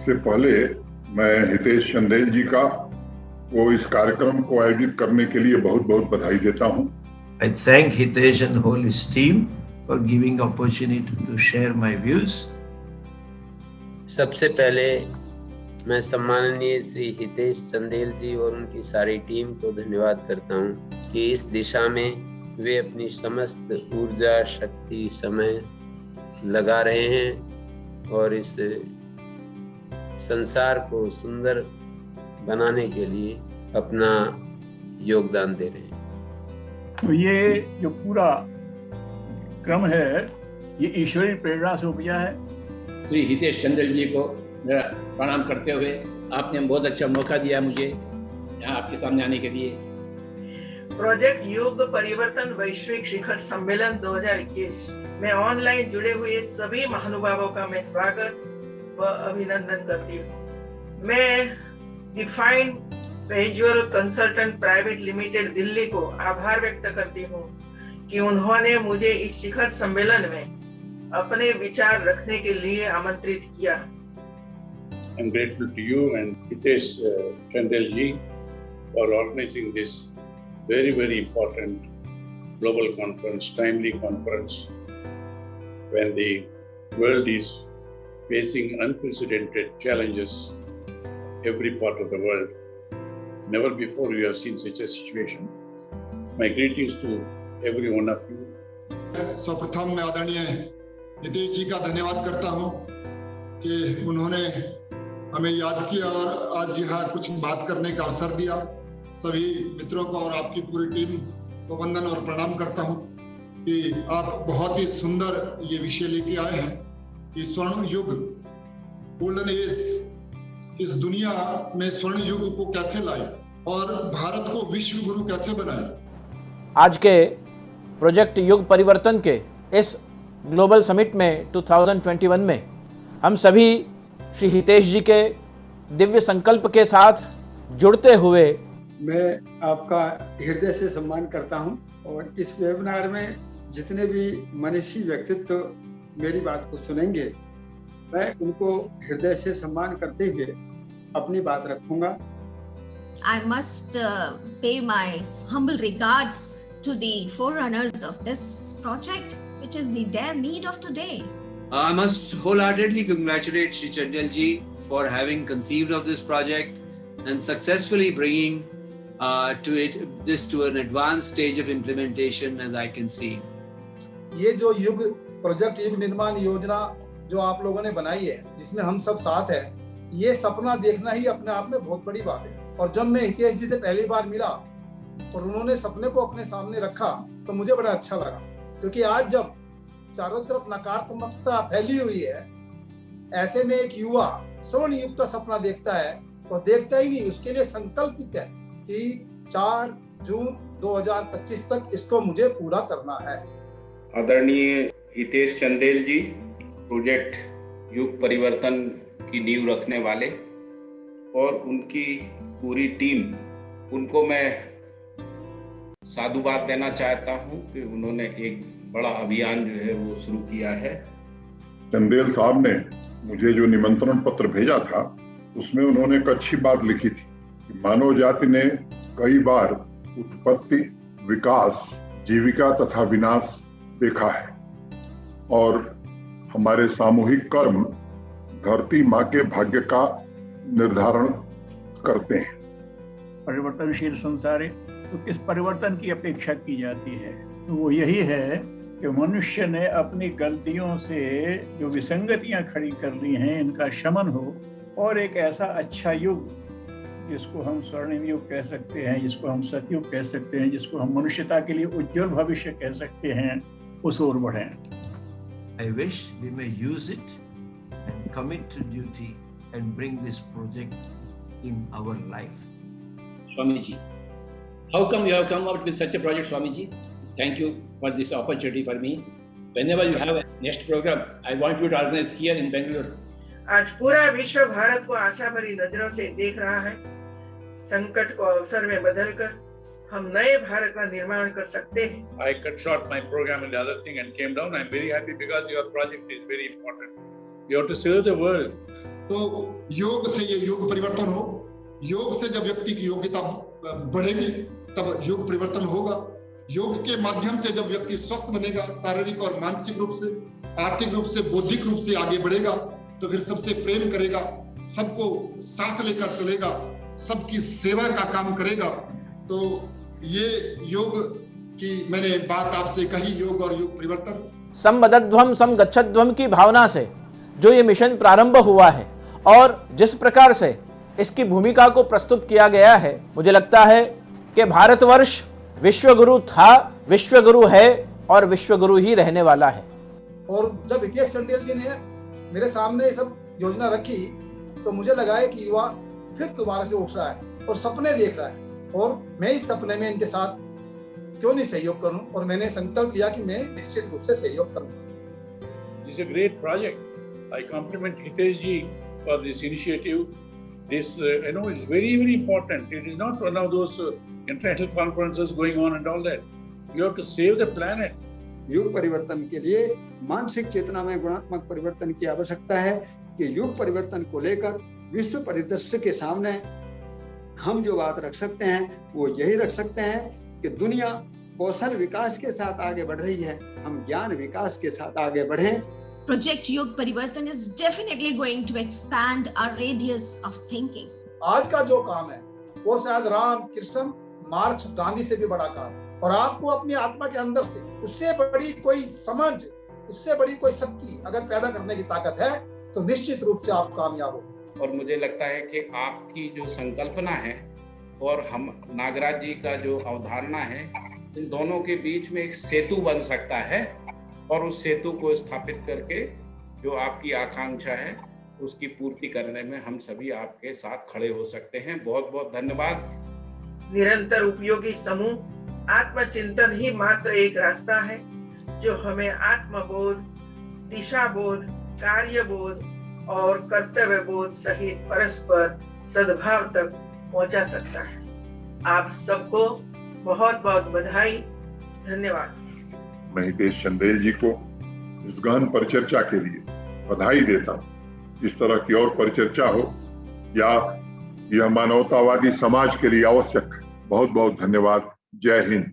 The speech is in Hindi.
सबसे पहले मैं हितेश चंदेल जी का को इस कार्यक्रम को आयोजित करने के लिए बहुत बहुत बधाई देता हूं। I thank Hitesh and whole his team for giving opportunity to share my views. सबसे पहले मैं सम्माननीय श्री हितेश चंदेल जी और उनकी सारी टीम को धन्यवाद करता हूं कि इस दिशा में वे अपनी समस्त ऊर्जा, शक्ति, समय लगा रहे हैं और इस संसार को सुंदर बनाने के लिए अपना योगदान दे रहे हैं। तो ये जो पूरा क्रम है ये ईश्वरीय प्रेरणा से उपजा है। श्री हितेश चंदेल जी को मेरा प्रणाम करते हुए आपने बहुत अच्छा मौका दिया मुझे यहाँ आपके सामने आने के लिए। प्रोजेक्ट युग परिवर्तन वैश्विक शिखर सम्मेलन 2021 में ऑनलाइन जुड़े हुए सभी महानुभावों का मैं स्वागत व अभिनंदन करती हूँ। मैं डिफाइंड पेजुअल कंसल्टेंट प्राइवेट लिमिटेड दिल्ली को आभार व्यक्त करती हूँ कि उन्होंने मुझे इस शिखर सम्मेलन में अपने विचार रखने के लिए आमंत्रित किया। I'm grateful to you and Hitesh Chandel ji for organizing this very, very important global conference, timely conference, when the world is facing unprecedented challenges, every part of the world. Never before we have seen such a situation. My greetings to every one of you. सर्वप्रथम मैं आदरणीय हितेश जी का धन्यवाद करता हूं कि उन्होंने हमें याद किया और आज यहाँ कुछ बात करने का अवसर दिया। सभी मित्रों को और आपकी पूरी टीम को वंदन और प्रणाम करता हूँ कि आप बहुत ही सुंदर ये विषय लेके आए हैं कि स्वर्ण युग, गोल्डन एज, इस दुनिया में स्वर्ण युग को कैसे लाए और भारत को विश्व गुरु कैसे बनाए। आज के प्रोजेक्ट युग परिवर्तन के इस ग्लोबल समिट में 2021 में हम सभी श्री हितेश जी के दिव्य संकल्प के साथ जुड़ते हुए मैं आपका हृदय से सम्मान करता हूं और इस वेबिनार में जितने भी मनीषी व्यक्तित्व मेरी बात को सुनेंगे मैं उनको हृदय से सम्मान करते हुए अपनी बात रखूंगा। I must pay my humble regards to the forerunners of this project, which is the dire need of today. I must wholeheartedly congratulate Shri Chandel ji for having conceived of this project and successfully bringing this to an advanced stage of implementation, as I can see. ये जो युग प्रोजेक्ट युग निर्माण योजना जो आप लोगों ने बनाई है, जिसमें हम सब साथ हैं, ये सपना देखना ही अपने आप में बहुत बड़ी बात है। और जब मैं हितेश जी से पहली बार मिला और उन्होंने सपने को अपने सामने रखा तो मुझे बड़ा अच्छा लगा, क्योंकि आज जब चारों तरफ नकारात्मकता फैली हुई है, ऐसे में एक युवा स्वर्ण युग का सपना देखता है और देखता ही नहीं, उसके लिए संकल्पित है कि 4 जून 2025 तक इसको मुझे पूरा करना है। आदरणीय हितेश चंदेल जी, प्रोजेक्ट युग परिवर्तन की नींव रखने वाले, और उनकी पूरी टीम, उनको मैं साधुवाद देना चाहता हूं कि उन्होंने एक बड़ा अभियान जो है वो शुरू किया है। चंदेल साहब ने मुझे जो निमंत्रण पत्र भेजा था उसमें उन्होंने एक अच्छी बात लिखी थी कि मानव जाति ने कई बार उत्पत्ति, विकास, जीविका तथा विनाश देखा है और हमारे सामूहिक कर्म धरती माँ के भाग्य का निर्धारण करते हैं। परिवर्तनशील संसार है तो किस परिवर्तन की अपेक्षा की जाती है? तो वो यही है कि मनुष्य ने अपनी गलतियों से जो विसंगतियां खड़ी कर ली हैं इनका शमन हो और एक ऐसा अच्छा युग जिसको हम स्वर्णिम युग कह सकते हैं, जिसको हम सतयुग कह सकते हैं, जिसको हम मनुष्यता के लिए उज्जवल भविष्य कह सकते हैं, उस ओर बढ़ें। I wish we may use it and commit to duty and bring this project in our life. Swamiji, how come you have come out with such a project, Swamiji? Thank you for this opportunity for me. Whenever you have a next program, I want you to organize here in Bangalore. आज पूरा विश्व भारत को आशा भरी नजरों से देख रहा है। संकट को अवसर में बदलकर हम नए भारत का निर्माण कर सकते हैं। I cut short my program and the other thing and came down. I'm very happy because your project is very important. You have to serve the world. तो योग से ये युग परिवर्तन हो। योग से जब व्यक्ति की योग्यता बढ़ेगी तब युग परिवर्तन होगा। योग के माध्यम से जब व्यक्ति स्वस्थ बनेगा, शारीरिक और मानसिक रूप से, आर्थिक रूप से, बौद्धिक रूप से आगे बढ़ेगा, तो फिर सबसे प्रेम करेगा, सबको साथ लेकर चलेगा, सबकी सेवा का काम करेगा। तो ये योग की मैंने बात आपसे कही, योग और युग परिवर्तन। समबद्धध्वम समगच्छध्वम की भावना से जो ये मिशन प्रारंभ हुआ है और जिस प्रकार से इसकी भूमिका को प्रस्तुत किया गया है, मुझे लगता है कि भारतवर्ष विश्वगुरु था, विश्वगुरु है और विश्वगुरु ही रहने वाला है। और जब हितेश चंदेल जी ने मेरे सामने ये सब योजना रखी तो मुझे लगा है कि युवा फिर दोबारा से उठ रहा है और सपने देख रहा है, और मैं इस सपने में इनके साथ क्यों नहीं सहयोग करूं, और मैंने संकल्प लिया कि मैं निश्चित रूप से सहयोग करूंगा। This is a great project. I compliment Hitesh ji for this initiative. This, is very, very important. It is not one of those international conferences going on and all that. You have to save the planet. युग परिवर्तन के लिए मानसिक चेतना में गुणात्मक परिवर्तन की आवश्यकता है कि युग परिवर्तन को लेकर विश्व परिदृश्य के सामने हम जो बात रख सकते हैं वो यही रख सकते हैं कि दुनिया कौशल विकास के साथ आगे बढ़ रही है, हम ज्ञान विकास के साथ आगे बढ़ें। Project Yug Parivartan is definitely going to expand our radius of thinking. आज का जो काम है वो शायद राम, कृष्ण, मार्क्स, गांधी से भी बड़ा काम है, और आपको अपनी आत्मा के अंदर से उससे बड़ी कोई समझ, उससे बड़ी कोई शक्ति अगर पैदा करने की ताकत है तो निश्चित रूप से आप कामयाब हो। और मुझे लगता है कि आपकी जो संकल्पना है और हम नागराज जी का जो अवधारणा है, इन दोनों के बीच में एक सेतु बन सकता है, और उस सेतु को स्थापित करके जो आपकी आकांक्षा है उसकी पूर्ति करने में हम सभी आपके साथ खड़े हो सकते हैं। बहुत बहुत धन्यवाद। निरंतर उपयोगी समूह आत्मचिंतन ही मात्र एक रास्ता है जो हमें आत्मबोध, दिशाबोध, कार्यबोध और कर्तव्यबोध सहित परस्पर सद्भाव तक पहुंचा सकता है। आप सबको बहुत बहुत बधाई, धन्यवाद। मैं हितेश चंदेल जी को इस गहन परिचर्चा के लिए बधाई देता हूँ। इस तरह की और परिचर्चा हो या यह मानवतावादी समाज के लिए आवश्यक है। बहुत बहुत धन्यवाद। जय हिंद।